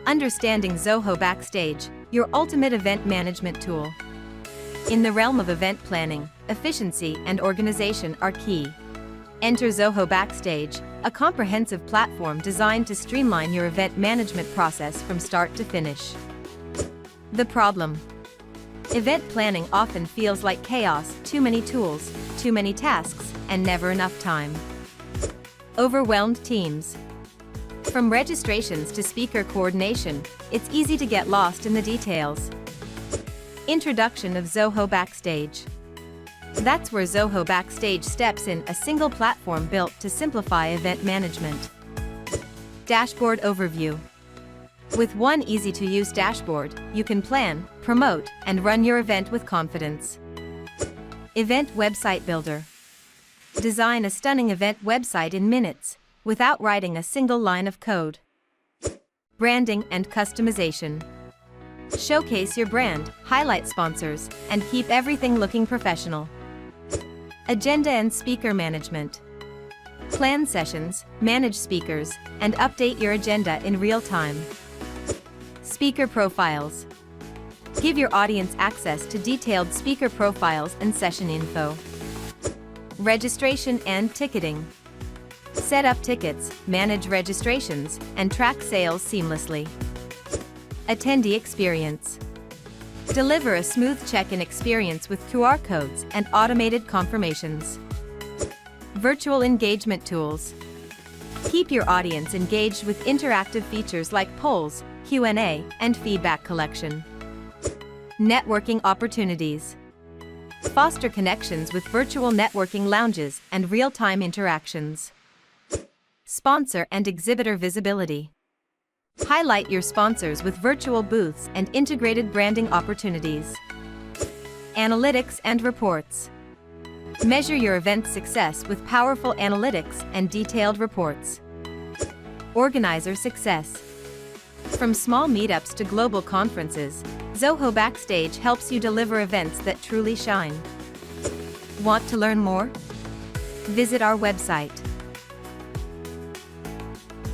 Understanding Zoho Backstage, your ultimate event management tool. In the realm of event planning, efficiency and organization are key. Enter Zoho Backstage, a comprehensive platform designed to streamline your event management process from start to finish. The problem: event planning often feels like chaos, too many tools, too many tasks, and never enough time. Overwhelmed teams. From registrations to speaker coordination, it's easy to get lost in the details. Introduction of Zoho Backstage. That's where Zoho Backstage steps in, a single platform built to simplify event management. Dashboard overview. With one easy-to-use dashboard, you can plan, promote, and run your event with confidence. Event website builder. Design a stunning event website in minutes, without writing a single line of code. Branding and customization. Showcase your brand, highlight sponsors, and keep everything looking professional. Agenda and speaker management. Plan sessions, manage speakers, and update your agenda in real time. Speaker profiles. Give your audience access to detailed speaker profiles and session info. Registration and ticketing. Set up tickets, manage registrations, and track sales seamlessly. Attendee experience. Deliver a smooth check-in experience with QR codes and automated confirmations. Virtual engagement tools. Keep your audience engaged with interactive features like polls, Q&A, and feedback collection. Networking opportunities. Foster connections with virtual networking lounges and real-time interactions. Sponsor and exhibitor visibility. Highlight your sponsors with virtual booths and integrated branding opportunities. Analytics and reports. Measure your event's success with powerful analytics and detailed reports. Organizer success. From small meetups to global conferences, Zoho Backstage helps you deliver events that truly shine. Want to learn more? Visit our website